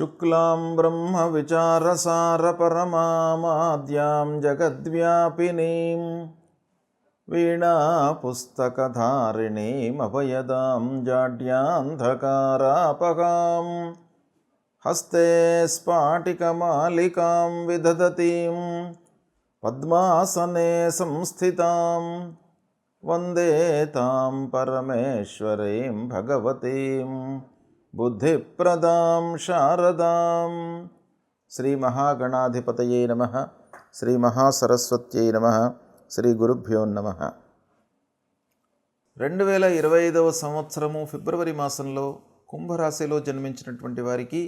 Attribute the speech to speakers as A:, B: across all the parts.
A: శుక్లాం బ్రహ్మవిచారసారపరమామాద్యాం జగద్వ్యాపినీం వీణాపుస్తకధారిణీమభయదాం జాడ్యాన్ధకారాపహాం హస్తే స్ఫాటికమాలికాం విదధతీం పద్మాసనే సంస్థితాం వందే తాం పరమేశ్వరీం భగవతీం బుద్ధిప్రదాం శారదాం. శ్రీ మహాగణాధిపతయే నమః. శ్రీ మహాసరస్వత్యై నమః. శ్రీ గురుభ్యో నమః. 2025 సంవత్సరము ఫిబ్రవరి మాసంలో కుంభరాశిలో జన్మించినటువంటి వారికి,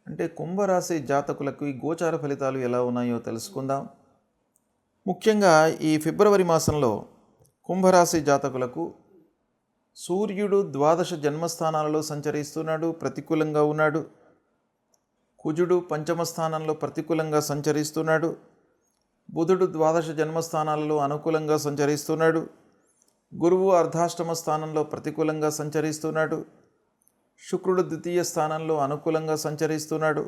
A: అంటే కుంభరాశి జాతకులకు ఈ గోచార ఫలితాలు ఎలా ఉన్నాయో తెలుసుకుందాం. ముఖ్యంగా ఈ ఫిబ్రవరి మాసంలో కుంభరాశి జాతకులకు సూర్యుడు ద్వాదశ జన్మస్థానాలలో సంచరిస్తున్నాడు, ప్రతికూలంగా ఉన్నాడు. కుజుడు పంచమ స్థానంలో ప్రతికూలంగా సంచరిస్తున్నాడు. బుధుడు ద్వాదశ జన్మస్థానాలలో అనుకూలంగా సంచరిస్తున్నాడు. గురువు అర్ధాష్టమ స్థానంలో ప్రతికూలంగా సంచరిస్తున్నాడు. శుక్రుడు ద్వితీయ స్థానంలో అనుకూలంగా సంచరిస్తున్నాడు.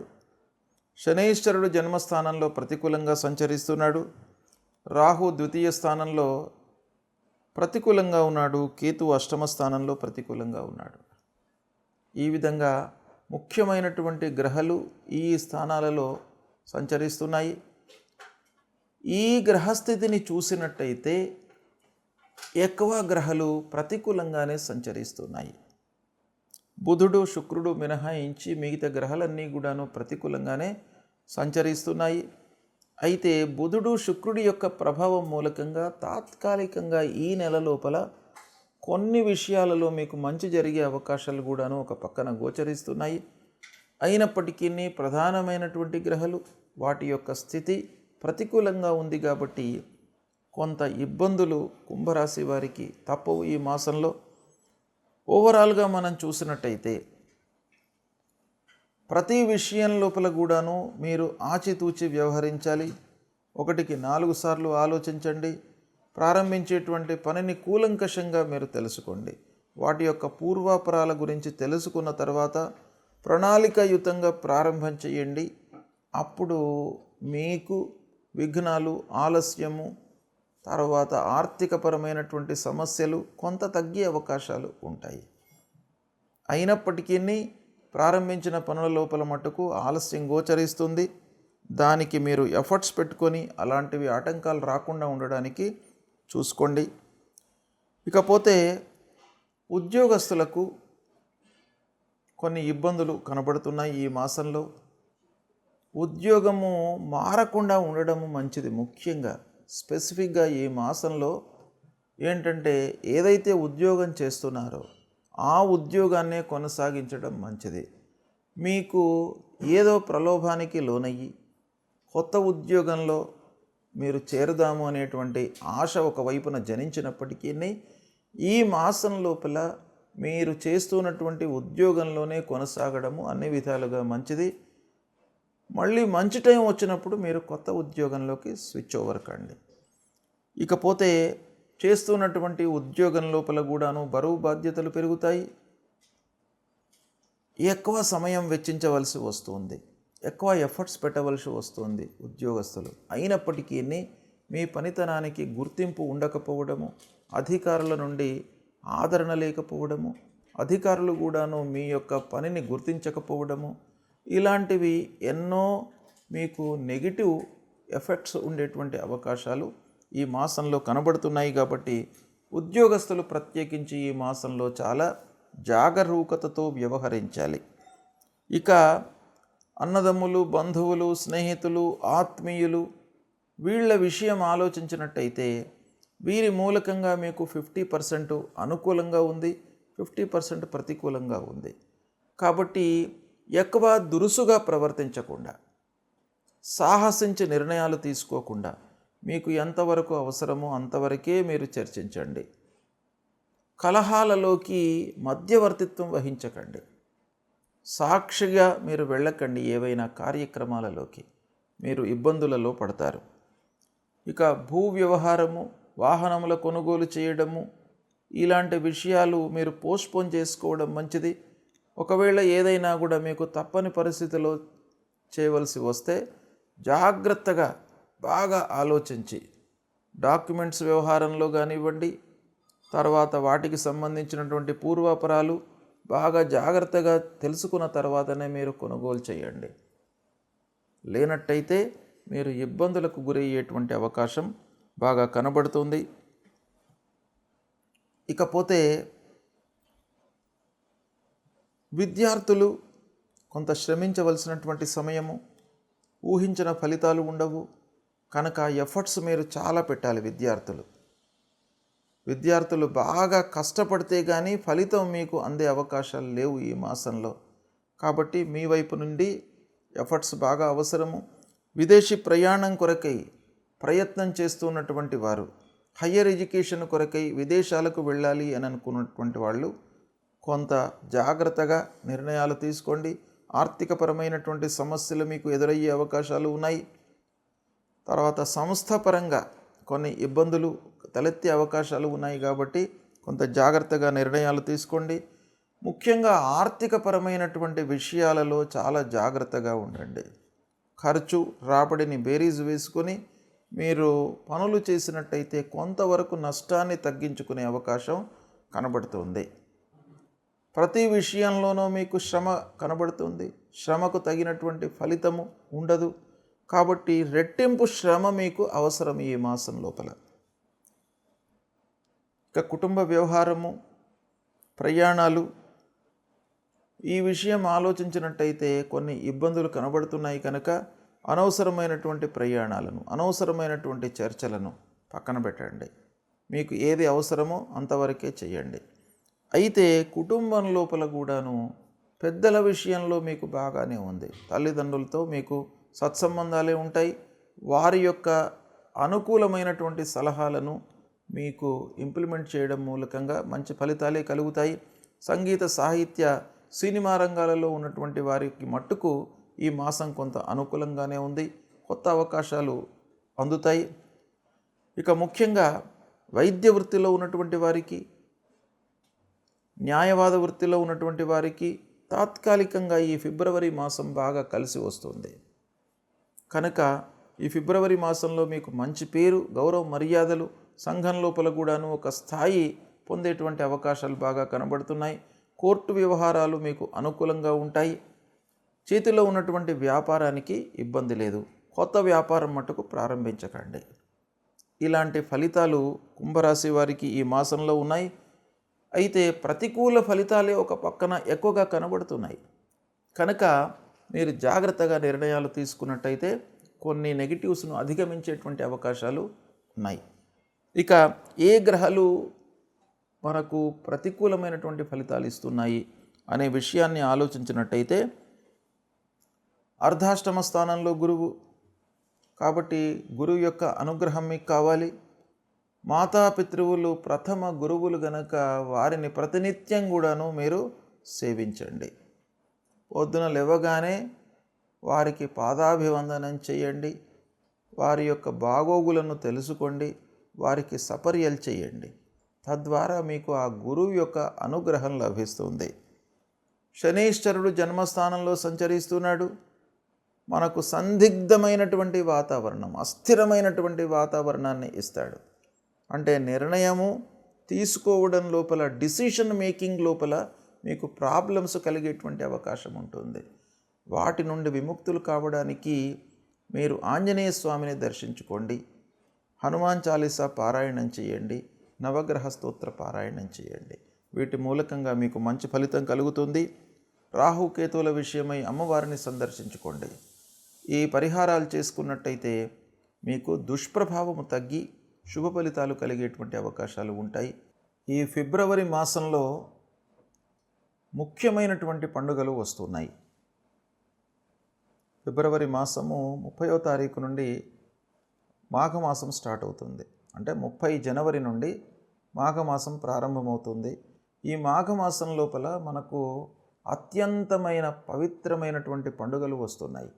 A: శనైశ్వరుడు జన్మస్థానంలో ప్రతికూలంగా సంచరిస్తున్నాడు. రాహు ద్వితీయ స్థానంలో ప్రతికూలంగా ఉన్నాడు. కేతు అష్టమ స్థానంలో ప్రతికూలంగా ఉన్నాడు. ఈ విధంగా ముఖ్యమైనటువంటి గ్రహాలు ఈ స్థానాలలో సంచరిస్తున్నాయి. ఈ గ్రహస్థితిని చూసినట్టయితే ఎక్కువ గ్రహాలు ప్రతికూలంగానే సంచరిస్తున్నాయి. బుధుడు శుక్రుడు మినహాయించి మిగతా గ్రహాలన్నీ కూడాను ప్రతికూలంగానే సంచరిస్తున్నాయి. అయితే బుధుడు శుక్రుడి యొక్క ప్రభావం మూలకంగా తాత్కాలికంగా ఈ నెల లోపల కొన్ని విషయాలలో మీకు మంచి జరిగే అవకాశాలు కూడాను ఒక పక్కన గోచరిస్తున్నాయి. అయినప్పటికీ ప్రధానమైనటువంటి గ్రహాలు వాటి యొక్క స్థితి ప్రతికూలంగా ఉంది కాబట్టి కొంత ఇబ్బందులు కుంభరాశి వారికి తప్పవు ఈ మాసంలో. ఓవరాల్గా మనం చూసినట్టయితే ప్రతి విషయం లోపల కూడాను మీరు ఆచితూచి వ్యవహరించాలి. 1కి 4 సార్లు ఆలోచించండి. ప్రారంభించేటువంటి పనిని కూలంకషంగా మీరు తెలుసుకోండి. వాటి యొక్క పూర్వాపరాల గురించి తెలుసుకున్న తర్వాత ప్రణాళికాయుతంగా ప్రారంభం చేయండి. అప్పుడు మీకు విఘ్నాలు, ఆలస్యము, తర్వాత ఆర్థికపరమైనటువంటి సమస్యలు కొంత తగ్గే అవకాశాలు ఉంటాయి. అయినప్పటికీ ప్రారంభించిన పనుల లోపల మట్టుకు ఆలస్యం గోచరిస్తుంది. దానికి మీరు ఎఫర్ట్స్ పెట్టుకొని అలాంటివి ఆటంకాలు రాకుండా ఉండడానికి చూసుకోండి. ఇకపోతే ఉద్యోగస్తులకు కొన్ని ఇబ్బందులు కనబడుతున్నాయి ఈ మాసంలో. ఉద్యోగము మారకుండా ఉండడము మంచిది. ముఖ్యంగా స్పెసిఫిక్గా ఈ మాసంలో ఏంటంటే ఏదైతే ఉద్యోగం చేస్తున్నారో ఆ ఉద్యోగాన్నే కొనసాగించడం మంచిది. మీకు ఏదో ప్రలోభానికి లోనయ్యి కొత్త ఉద్యోగంలో మీరు చేరుదాము అనేటువంటి ఆశ ఒకవైపున జనించినప్పటికీ ఈ మాసం లోపల మీరు చేస్తున్నటువంటి ఉద్యోగంలోనే కొనసాగడము అన్ని విధాలుగా మంచిది. మళ్ళీ మంచి టైం వచ్చినప్పుడు మీరు కొత్త ఉద్యోగంలోకి స్విచ్ ఓవర్ కండి. ఇకపోతే చేస్తున్నటువంటి ఉద్యోగం లోపల కూడాను బరువు బాధ్యతలు పెరుగుతాయి. ఎక్కువ సమయం వెచ్చించవలసి వస్తుంది, ఎక్కువ ఎఫర్ట్స్ పెట్టవలసి వస్తుంది ఉద్యోగస్తులు. అయినప్పటికీ మీ పనితనానికి గుర్తింపు ఉండకపోవడము, అధికారుల నుండి ఆదరణ లేకపోవడము, అధికారులు కూడాను మీ యొక్క పనిని గుర్తించకపోవడము, ఇలాంటివి ఎన్నో మీకు నెగిటివ్ ఎఫెక్ట్స్ ఉండేటువంటి అవకాశాలు ఈ మాసంలో కనబడుతున్నాయి. కాబట్టి ఉద్యోగస్తులు ప్రత్యేకించి ఈ మాసంలో చాలా జాగరూకతతో వ్యవహరించాలి. ఇక అన్నదమ్ములు, బంధువులు, స్నేహితులు, ఆత్మీయులు వీళ్ళ విషయం ఆలోచించినట్టయితే వీరి మూలకంగా మీకు 50% అనుకూలంగా ఉంది, 50% ప్రతికూలంగా ఉంది. కాబట్టి ఎక్కువ దురుసుగా ప్రవర్తించకుండా, సాహసించి నిర్ణయాలు తీసుకోకుండా మీకు ఎంతవరకు అవసరమో అంతవరకే మీరు చర్చించండి. కలహాలలోకి మధ్యవర్తిత్వం వహించకండి. సాక్షిగా మీరు వెళ్ళకండి. ఏవైనా కార్యక్రమాలలోకి మీరు ఇబ్బందులలో పడతారు. ఇక భూ వ్యవహారము, వాహనముల కొనుగోలు చేయడము, ఇలాంటి విషయాలు మీరు పోస్ట్పోన్ చేసుకోవడం మంచిది. ఒకవేళ ఏదైనా కూడా మీకు తప్పని పరిస్థితిలో చేయవలసి వస్తే జాగ్రత్తగా బాగా ఆలోచించి డాక్యుమెంట్స్ వ్యవహారంలో కానివ్వండి, తర్వాత వాటికి సంబంధించినటువంటి పూర్వాపరాలు బాగా జాగ్రత్తగా తెలుసుకున్న తర్వాతనే మీరు కొనుగోలు చేయండి. లేనట్టయితే మీరు ఇబ్బందులకు గురయ్యేటువంటి అవకాశం బాగా కనబడుతుంది. ఇకపోతే విద్యార్థులు కొంత శ్రమించవలసినటువంటి సమయము, ఊహించిన ఫలితాలు ఉండవు కనుక ఎఫర్ట్స్ మీరు చాలా పెట్టాలి. విద్యార్థులు బాగా కష్టపడితే కానీ ఫలితం మీకు అందే అవకాశాలు లేవు ఈ మాసంలో. కాబట్టి మీ వైపు నుండి ఎఫర్ట్స్ బాగా అవసరము. విదేశీ ప్రయాణం కొరకై ప్రయత్నం చేస్తున్నటువంటి వారు, హయ్యర్ ఎడ్యుకేషన్ కొరకై విదేశాలకు వెళ్ళాలి అని అనుకున్నటువంటి వాళ్ళు కొంత జాగ్రత్తగా నిర్ణయాలు తీసుకోండి. ఆర్థికపరమైనటువంటి సమస్యలు మీకు ఎదురయ్యే అవకాశాలు ఉన్నాయి. తర్వాత సంస్థాపరంగా కొన్ని ఇబ్బందులు తలెత్తే అవకాశాలు ఉన్నాయి కాబట్టి కొంత జాగ్రత్తగా నిర్ణయాలు తీసుకోండి. ముఖ్యంగా ఆర్థికపరమైనటువంటి విషయాలలో చాలా జాగ్రత్తగా ఉండండి. ఖర్చు రాబడిని బేరీజు వేసుకొని మీరు పనులు చేసినట్టయితే కొంతవరకు నష్టాన్ని తగ్గించుకునే అవకాశం కనబడుతుంది. ప్రతి విషయంలోనూ మీకు శ్రమ కనబడుతుంది. శ్రమకు తగినటువంటి ఫలితము ఉండదు. కాబట్టి రెట్టింపు శ్రమ మీకు అవసరం ఈ మాసం లోపల. ఇక కుటుంబ వ్యవహారము, ప్రయాణాలు, ఈ విషయం ఆలోచించినట్టయితే కొన్ని ఇబ్బందులు కనబడుతున్నాయి కనుక అనవసరమైనటువంటి ప్రయాణాలను, అనవసరమైనటువంటి చర్చలను పక్కన పెట్టండి. మీకు ఏది అవసరమో అంతవరకే చేయండి. అయితే కుటుంబం లోపల కూడాను పెద్దల విషయంలో మీకు బాగానే ఉంది. తల్లిదండ్రులతో మీకు సత్సంబంధాలే ఉంటాయి. వారి యొక్క అనుకూలమైనటువంటి సలహాలను మీకు ఇంప్లిమెంట్ చేయడం మూలకంగా మంచి ఫలితాలే కలుగుతాయి. సంగీత, సాహిత్య, సినిమా రంగాలలో ఉన్నటువంటి వారికి మట్టుకు ఈ మాసం కొంత అనుకూలంగానే ఉంది. కొత్త అవకాశాలు అందుతాయి. ఇక ముఖ్యంగా వైద్య వృత్తిలో ఉన్నటువంటి వారికి, న్యాయవాద వృత్తిలో ఉన్నటువంటి వారికి తాత్కాలికంగా ఈ ఫిబ్రవరి మాసం బాగా కలిసి వస్తుంది కనుక ఈ ఫిబ్రవరి మాసంలో మీకు మంచి పేరు, గౌరవ మర్యాదలు, సంఘం లోపల కూడాను ఒక స్థాయి పొందేటువంటి అవకాశాలు బాగా కనబడుతున్నాయి. కోర్టు వ్యవహారాలు మీకు అనుకూలంగా ఉంటాయి. చేతిలో ఉన్నటువంటి వ్యాపారానికి ఇబ్బంది లేదు. కొత్త వ్యాపారం మటుకు ప్రారంభించకండి. ఇలాంటి ఫలితాలు కుంభరాశి వారికి ఈ మాసంలో ఉన్నాయి. అయితే ప్రతికూల ఫలితాలే ఒక పక్కన ఎక్కువగా కనబడుతున్నాయి కనుక మీరు జాగ్రత్తగా నిర్ణయాలు తీసుకున్నట్టయితే కొన్ని నెగిటివ్స్ను అధిగమించేటువంటి అవకాశాలు ఉన్నాయి. ఇక ఏ గ్రహాలు మనకు ప్రతికూలమైనటువంటి ఫలితాలు ఇస్తున్నాయి అనే విషయాన్ని ఆలోచించినట్టయితే అర్ధాష్టమ స్థానంలో గురువు, కాబట్టి గురువు యొక్క అనుగ్రహం మీకు కావాలి. మాతాపితృవులు ప్రథమ గురువులు గనక వారిని ప్రతినిత్యం కూడాను మీరు సేవించండి. పొద్దున లేవగానే వారికి పాదాభివందనం చేయండి. వారి యొక్క బాగోగులను తెలుసుకోండి. వారికి సపర్యలు చేయండి. తద్వారా మీకు ఆ గురువు యొక్క అనుగ్రహం లభిస్తుంది. శనీశ్వరుడు జన్మస్థానంలో సంచరిస్తున్నాడు. మనకు సందిగ్ధమైనటువంటి వాతావరణం, అస్థిరమైనటువంటి వాతావరణాన్ని ఇస్తాడు. అంటే నిర్ణయము తీసుకోవడం లోపల, డిసిషన్ మేకింగ్ లోపల మీకు ప్రాబ్లమ్స్ కలిగేటువంటి అవకాశం ఉంటుంది. వాటి నుండి విముక్తులు కావడానికి మీరు ఆంజనేయ స్వామిని దర్శించుకోండి. హనుమాన్ చాలీసా పారాయణం చేయండి. నవగ్రహ స్తోత్ర పారాయణం చేయండి. వీటి మూలకంగా మీకు మంచి ఫలితం కలుగుతుంది. రాహుకేతువుల విషయమై అమ్మవారిని సందర్శించుకోండి. ఈ పరిహారాలు చేసుకున్నట్టయితే మీకు దుష్ప్రభావము తగ్గి శుభ ఫలితాలు కలిగేటువంటి అవకాశాలు ఉంటాయి. ఈ ఫిబ్రవరి మాసంలో ముఖ్యమైనటువంటి పండుగలు వస్తున్నాయి. ఫిబ్రవరి మాసము 30వ తారీఖు నుండి మాఘమాసం స్టార్ట్ అవుతుంది. అంటే 30 జనవరి నుండి మాఘమాసం ప్రారంభమవుతుంది. ఈ మాఘమాసం లోపల మనకు అత్యంతమైన పవిత్రమైనటువంటి పండుగలు వస్తున్నాయి.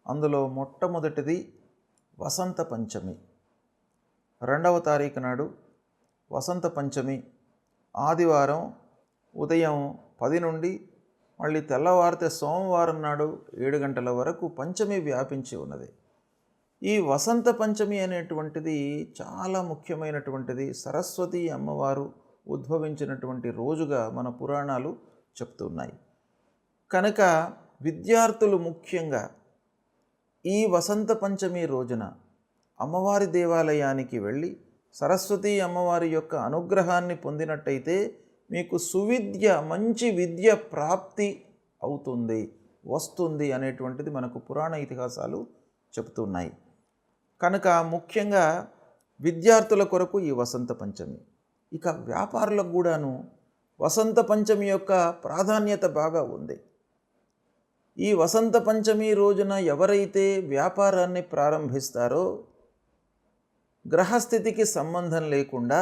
A: అందులో మొట్టమొదటిది వసంత పంచమి. 2వ తారీఖు నాడు వసంత పంచమి ఆదివారం ఉదయం 10 నుండి మళ్ళీ తెల్లవారితే సోమవారం నాడు 7 గంటల వరకు పంచమి వ్యాపించి ఉన్నది. ఈ వసంత పంచమి అనేటువంటిది చాలా ముఖ్యమైనటువంటిది. సరస్వతి అమ్మవారు ఉద్భవించినటువంటి రోజుగా మన పురాణాలు చెప్తున్నాయి. కనుక విద్యార్థులు ముఖ్యంగా ఈ వసంత పంచమి రోజున అమ్మవారి దేవాలయానికి వెళ్ళి సరస్వతి అమ్మవారి యొక్క అనుగ్రహాన్ని పొందినట్టయితే మీకు సువిద్య, మంచి విద్య ప్రాప్తి అవుతుంది, వస్తుంది అనేటువంటిది మనకు పురాణ ఇతిహాసాలు చెబుతున్నాయి. కనుక ముఖ్యంగా విద్యార్థుల కొరకు ఈ వసంత పంచమి. ఇక వ్యాపారులకు కూడాను వసంత పంచమి యొక్క ప్రాధాన్యత బాగా ఉంది. ఈ వసంత పంచమి రోజున ఎవరైతే వ్యాపారాన్ని ప్రారంభిస్తారో గ్రహస్థితికి సంబంధం లేకుండా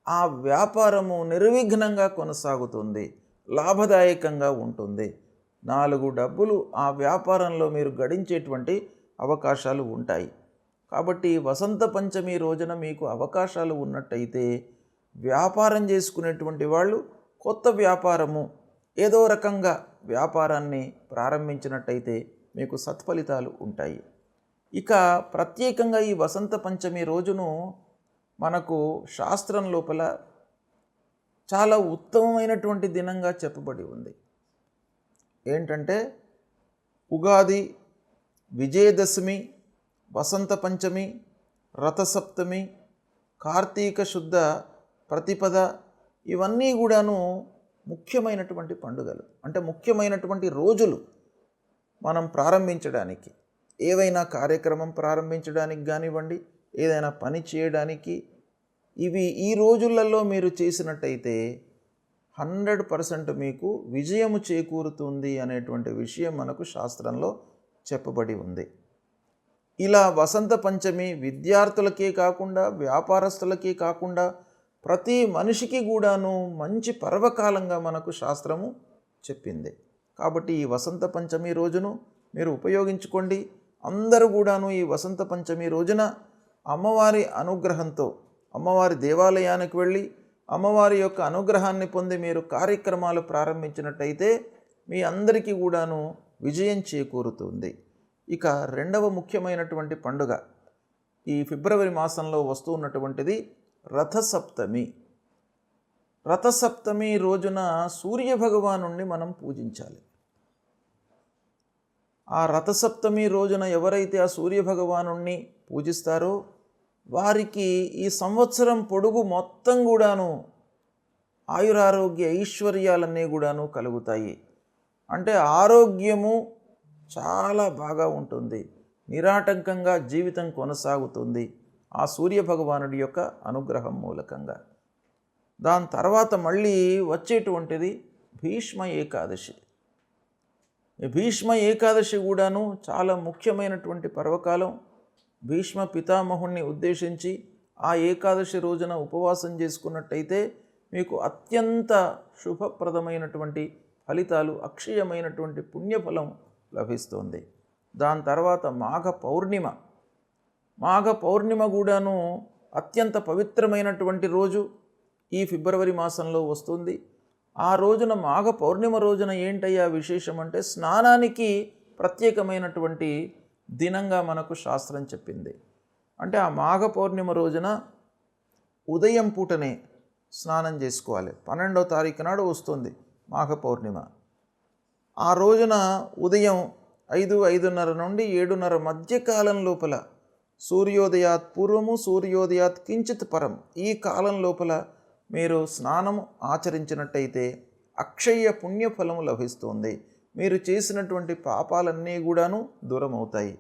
A: ఆ వ్యాపారము నిర్విఘ్నంగా కొనసాగుతుంది, లాభదాయకంగా ఉంటుంది. 4 డబ్బులు ఆ వ్యాపారంలో మీరు గడించేటువంటి అవకాశాలు ఉంటాయి. కాబట్టి వసంత పంచమి రోజున మీకు అవకాశాలు ఉన్నట్టయితే వ్యాపారం చేసుకునేటువంటి వాళ్ళు కొత్త వ్యాపారము ఏదో రకంగా వ్యాపారాన్ని ప్రారంభించినట్టయితే మీకు సత్ఫలితాలు ఉంటాయి. ఇక ప్రత్యేకంగా ఈ వసంత పంచమి రోజును మనకు శాస్త్రం లోపల చాలా ఉత్తమమైనటువంటి దినంగా చెప్పబడి ఉంది. ఏంటంటే ఉగాది, విజయదశమి, వసంత పంచమి, రథసప్తమి, కార్తీక శుద్ధ ప్రతిపద, ఇవన్నీ కూడాను ముఖ్యమైనటువంటి పండుగలు. అంటే ముఖ్యమైనటువంటి రోజులు మనం ప్రారంభించడానికి, ఏవైనా కార్యక్రమం ప్రారంభించడానికి కానివ్వండి, ఏదైనా పని చేయడానికి, ఇవి ఈ రోజులలో మీరు చేసినట్టయితే 100% మీకు విజయము చేకూరుతుంది అనేటువంటి విషయం మనకు శాస్త్రంలో చెప్పబడి ఉంది. ఇలా వసంత పంచమి విద్యార్థులకే కాకుండా, వ్యాపారస్తులకే కాకుండా ప్రతి మనిషికి కూడాను మంచి పర్వకాలంగా మనకు శాస్త్రము చెప్పింది. కాబట్టి ఈ వసంత పంచమి రోజును మీరు ఉపయోగించుకోండి. అందరూ కూడాను ఈ వసంత పంచమి రోజున అమ్మవారి అనుగ్రహంతో అమ్మవారి దేవాలయానికి వెళ్ళి అమ్మవారి యొక్క అనుగ్రహాన్ని పొంది మీరు కార్యక్రమాలు ప్రారంభించినట్టయితే మీ అందరికీ కూడాను విజయం చేకూరుతుంది. ఇక రెండవ ముఖ్యమైనటువంటి పండుగ ఈ ఫిబ్రవరి మాసంలో వస్తూ ఉన్నటువంటిది రథసప్తమి. రథసప్తమి రోజున సూర్యభగవానుణ్ణి మనం పూజించాలి. ఆ రథసప్తమి రోజున ఎవరైతే ఆ సూర్యభగవానుణ్ణి పూజిస్తారో వారికి ఈ సంవత్సరం పొడుగు మొత్తం కూడాను ఆయురారోగ్య ఐశ్వర్యాలన్నీ కూడాను కలుగుతాయి. అంటే ఆరోగ్యము చాలా బాగా ఉంటుంది, నిరాటంకంగా జీవితం కొనసాగుతుంది ఆ సూర్యభగవానుడి యొక్క అనుగ్రహం మూలకంగా. దాని తర్వాత మళ్ళీ వచ్చేటువంటిది భీష్మ ఏకాదశి. ఈ భీష్మ ఏకాదశి కూడాను చాలా ముఖ్యమైనటువంటి పర్వకాలం. భీష్మ పితామహుణ్ణి ఉద్దేశించి ఆ ఏకాదశి రోజున ఉపవాసం చేసుకున్నట్టయితే మీకు అత్యంత శుభప్రదమైనటువంటి ఫలితాలు, అక్షయమైనటువంటి పుణ్యఫలం లభిస్తుంది. దాని తర్వాత మాఘ పౌర్ణిమ కూడాను అత్యంత పవిత్రమైనటువంటి రోజు ఈ ఫిబ్రవరి మాసంలో వస్తుంది. ఆ రోజున మాఘ పౌర్ణిమ రోజున ఏంటయ్యా విశేషం అంటే స్నానానికి ప్రత్యేకమైనటువంటి దినంగా మనకు శాస్త్రం చెప్పింది. అంటే ఆ మాఘ పౌర్ణిమ రోజున ఉదయం పూటనే స్నానం చేసుకోవాలి. 12వ తారీఖు నాడు వస్తుంది మాఘ పౌర్ణిమ. ఆ రోజున ఉదయం 5:30 నుండి 7:30 మధ్య కాలం లోపల సూర్యోదయాత్ పూర్వము, సూర్యోదయాత్ కించిత్ పరం, ఈ కాలం లోపల మీరు స్నానం ఆచరించినట్టయితే అక్షయ పుణ్యఫలము లభిస్తుంది. మీరు చేసినటువంటి పాపాలన్నీ కూడాను దూరం అవుతాయి.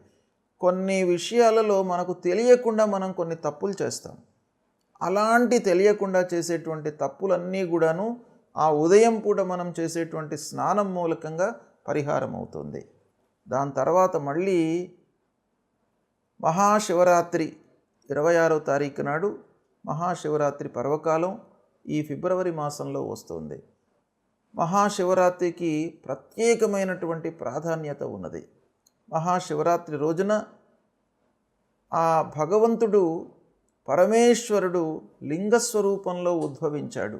A: కొన్ని విషయాలలో మనకు తెలియకుండా మనం కొన్ని తప్పులు చేస్తాం. అలాంటి తెలియకుండా చేసేటువంటి తప్పులన్నీ కూడాను ఆ ఉదయం పూట మనం చేసేటువంటి స్నానం మూలకంగా పరిహారం అవుతుంది. దాని తర్వాత మళ్ళీ మహాశివరాత్రి 26వ తారీఖు నాడు మహాశివరాత్రి పర్వకాలం ఈ ఫిబ్రవరి మాసంలో వస్తుంది. మహాశివరాత్రికి ప్రత్యేకమైనటువంటి ప్రాధాన్యత ఉన్నది. మహాశివరాత్రి రోజున ఆ భగవంతుడు పరమేశ్వరుడు లింగస్వరూపంలో ఉద్భవించాడు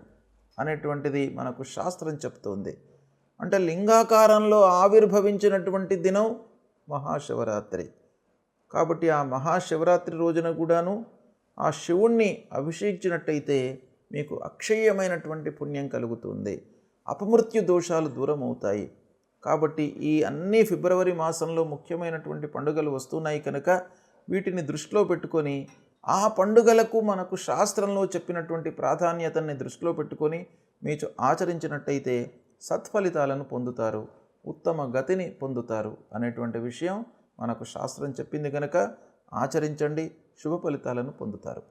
A: అనేటువంటిది మనకు శాస్త్రం చెప్తోంది. అంటే లింగాకారంలో ఆవిర్భవించినటువంటి దినం మహాశివరాత్రి. కాబట్టి ఆ మహాశివరాత్రి రోజున కూడాను ఆ శివుణ్ణి అభిషేకించినట్టయితే మీకు అక్షయమైనటువంటి పుణ్యం కలుగుతుంది, అపమృత్యు దోషాలు దూరం అవుతాయి. కాబట్టి ఈ అన్ని ఫిబ్రవరి మాసంలో ముఖ్యమైనటువంటి పండుగలు వస్తున్నాయి కనుక వీటిని దృష్టిలో పెట్టుకొని ఆ పండుగలకు మనకు శాస్త్రంలో చెప్పినటువంటి ప్రాధాన్యతని దృష్టిలో పెట్టుకొని మీరు ఆచరించినట్టయితే సత్ఫలితాలను పొందుతారు, ఉత్తమ గతిని పొందుతారు అనేటువంటి విషయం మనకు శాస్త్రం చెప్పింది కనుక ఆచరించండి, శుభ ఫలితాలను పొందుతారు.